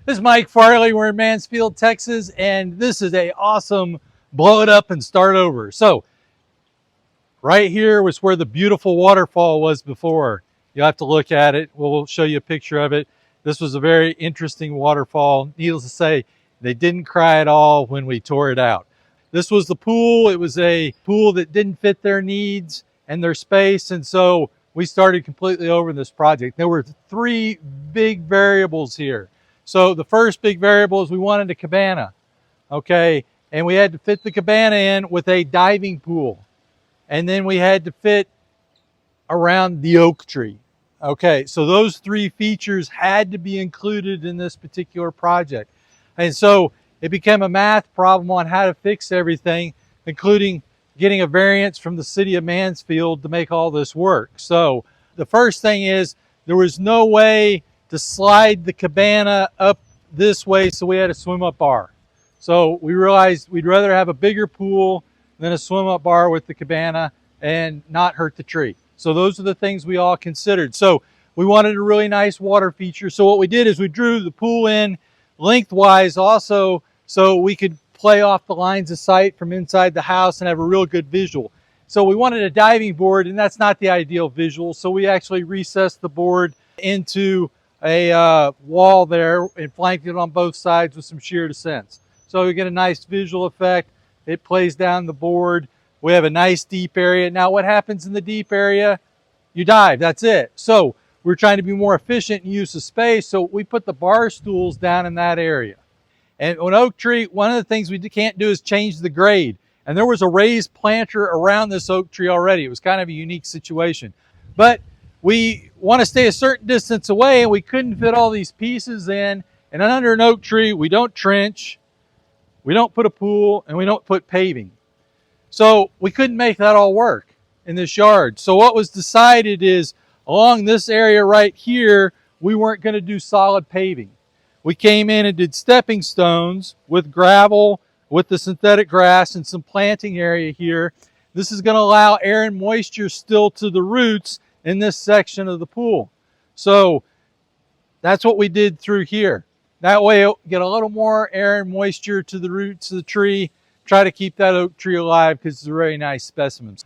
This is Mike Farley. We're in Mansfield, Texas, and this is a awesome blow it up and start over. So right here was where the beautiful waterfall was before. You'll have to look at it. We'll show you a picture of it. This was a very interesting waterfall. Needless to say, they didn't cry at all when we tore it out. This was the pool. It was a pool that didn't fit their needs and their space, and so we started completely over this project. There were three big variables here. So the first big variable is we wanted a cabana, okay? And we had to fit the cabana in with a diving pool. And then we had to fit around the oak tree. Okay, so those three features had to be included in this particular project. And so it became a math problem on how to fix everything, including getting a variance from the city of Mansfield to make all this work. So the first thing is there was no way to slide the cabana up this way, so we had a swim up bar. So we realized we'd rather have a bigger pool than a swim up bar with the cabana and not hurt the tree. So those are the things we all considered. So we wanted a really nice water feature. So what we did is we drew the pool in lengthwise also so we could play off the lines of sight from inside the house and have a real good visual. So we wanted a diving board, and that's not the ideal visual. So we actually recessed the board into a wall there and flanked it on both sides with some sheer descents. So we get a nice visual effect. It plays down the board. We have a nice deep area. Now what happens in the deep area? You dive, that's it. So we're trying to be more efficient in use of space, so we put the bar stools down in that area. And on oak tree, one of the things we can't do is change the grade. And there was a raised planter around this oak tree already. It was kind of a unique situation. But we want to stay a certain distance away, and we couldn't fit all these pieces in. And under an oak tree, we don't trench, we don't put a pool, and we don't put paving. So we couldn't make that all work in this yard. So what was decided is along this area right here, we weren't going to do solid paving. We came in and did stepping stones with gravel, with the synthetic grass and some planting area here. This is going to allow air and moisture still to the roots in this section of the pool. So that's what we did through here. That way it'll get a little more air and moisture to the roots of the tree. Try to keep that oak tree alive because it's a very nice specimen.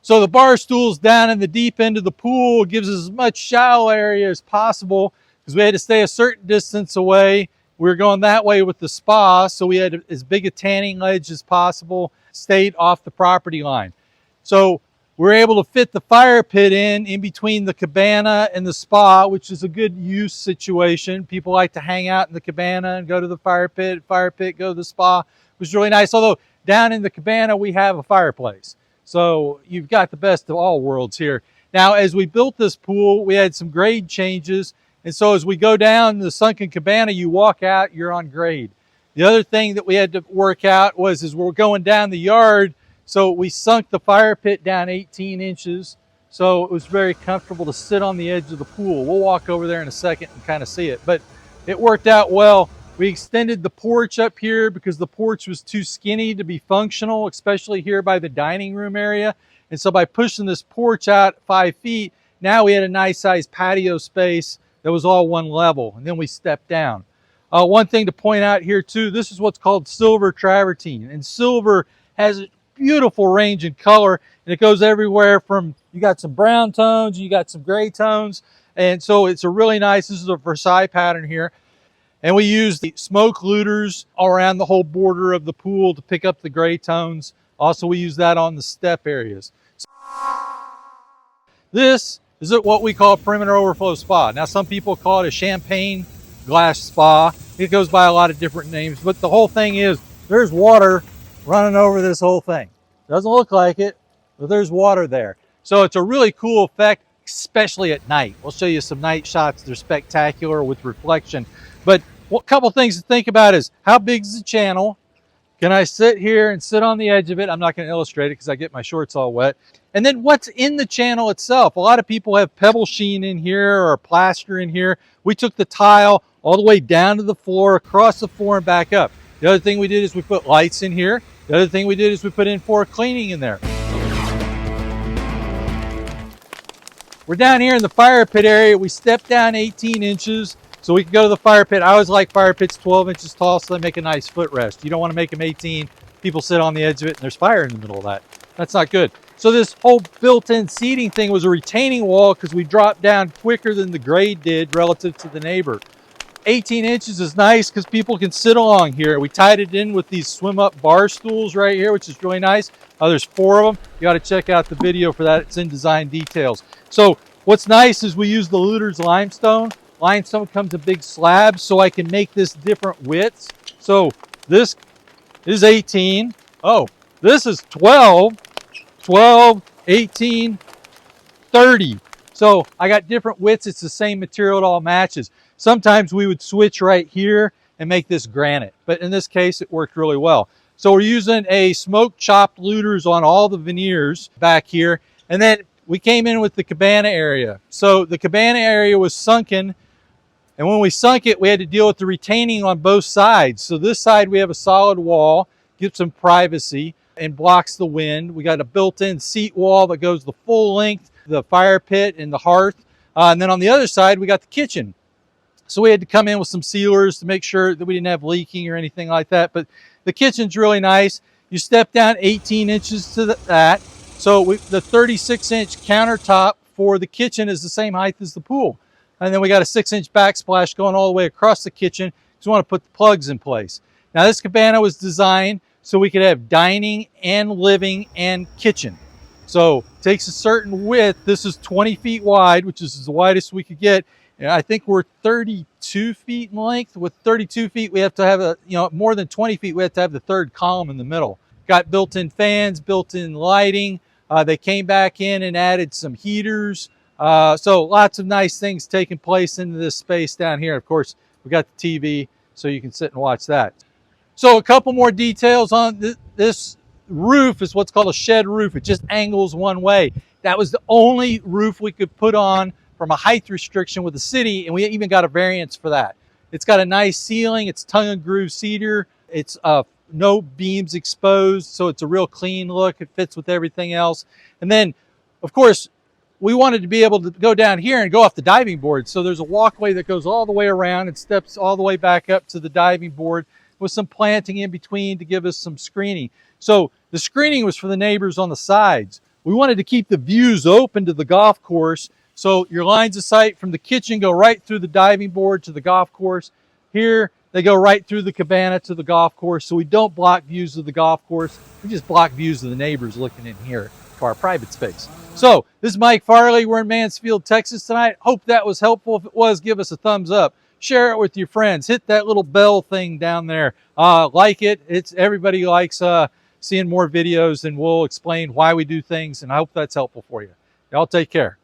So the bar stools down in the deep end of the pool gives us as much shallow area as possible because we had to stay a certain distance away. We were going that way with the spa, so we had as big a tanning ledge as possible, stayed off the property line. So we're able to fit the fire pit in between the cabana and the spa, which is a good use situation. People like to hang out in the cabana and go to the fire pit, go to the spa. It was really nice, although down in the cabana we have a fireplace. So you've got the best of all worlds here. Now, as we built this pool, we had some grade changes. And so as we go down the sunken cabana, you walk out, you're on grade. The other thing that we had to work out was as we're going down the yard, so we sunk the fire pit down 18 inches. So it was very comfortable to sit on the edge of the pool. We'll walk over there in a second and kind of see it, but it worked out well. We extended the porch up here because the porch was too skinny to be functional, especially here by the dining room area. And so by pushing this porch out 5 feet, now we had a nice sized patio space that was all one level, and then we stepped down. One thing to point out here too, this is what's called silver travertine, and silver has a beautiful range in color, and it goes everywhere from, you got some brown tones, you got some gray tones, and so it's a really nice, this is a Versailles pattern here. And we used the smoke looters all around the whole border of the pool to pick up the gray tones. Also, we use that on the step areas. This is what we call a perimeter overflow spa. Now, some people call it a champagne glass spa. It goes by a lot of different names, but the whole thing is there's water running over this whole thing. Doesn't look like it, but there's water there. So it's a really cool effect, especially at night. We'll show you some night shots. They're spectacular with reflection. But a couple things to think about is how big is the channel? Can I sit here and sit on the edge of it? I'm not going to illustrate it because I get my shorts all wet. And then what's in the channel itself? A lot of people have pebble sheen in here or plaster in here. We took the tile all the way down to the floor, across the floor and back up. The other thing we did is we put lights in here. The other thing we did is we put in for cleaning in there. We're down here in the fire pit area. We stepped down 18 inches So we can go to the fire pit. I always like fire pits 12 inches tall so they make a nice footrest. You don't want to make them 18. People sit on the edge of it and there's fire in the middle of that. That's not good. So this whole built-in seating thing was a retaining wall because we dropped down quicker than the grade did relative to the neighbor. 18 inches is nice because people can sit along here. We tied it in with these swim-up bar stools right here, which is really nice. There's 4 of them. You got to check out the video for that. It's in design details. So what's nice is we use the Luder's limestone. Limestone comes in big slabs, so I can make this different widths. So this is 18. Oh, this is 12, 18, 30. So I got different widths. It's the same material. It all matches. Sometimes we would switch right here and make this granite, but in this case, it worked really well. So we're using a smoke chopped Luder's on all the veneers back here. And then we came in with the cabana area. So the cabana area was sunken. And when we sunk it, we had to deal with the retaining on both sides. So this side, we have a solid wall, gives some privacy and blocks the wind. We got a built-in seat wall that goes the full length, the fire pit and the hearth. And then on the other side, we got the kitchen. So we had to come in with some sealers to make sure that we didn't have leaking or anything like that. But the kitchen's really nice. You step down 18 inches to that. So the 36-inch countertop for the kitchen is the same height as the pool. And then we got a 6-inch backsplash going all the way across the kitchen because we want to put the plugs in place. Now this cabana was designed so we could have dining and living and kitchen. So it takes a certain width. This is 20 feet wide, which is the widest we could get. And I think we're 32 feet in length. With 32 feet, we have to have more than 20 feet, we have to have the third column in the middle. Got built-in fans, built-in lighting. They came back in and added some heaters. So lots of nice things taking place into this space down here. Of course, we got the TV, so you can sit and watch that. So a couple more details on this roof is what's called a shed roof. It just angles one way. That was the only roof we could put on from a height restriction with the city, and we even got a variance for that. It's got a nice ceiling. It's tongue and groove cedar. It's no beams exposed, so it's a real clean look. It fits with everything else. And then, of course, we wanted to be able to go down here and go off the diving board. So there's a walkway that goes all the way around and steps all the way back up to the diving board with some planting in between to give us some screening. So the screening was for the neighbors on the sides. We wanted to keep the views open to the golf course. So your lines of sight from the kitchen go right through the diving board to the golf course. Here, they go right through the cabana to the golf course. So we don't block views of the golf course. We just block views of the neighbors looking in here to our private space. So this is Mike Farley. We're in Mansfield, Texas tonight. Hope that was helpful. If it was, give us a thumbs up. Share it with your friends. Hit that little bell thing down there. Like it. Everybody likes seeing more videos, and we'll explain why we do things, and I hope that's helpful for you. Y'all take care.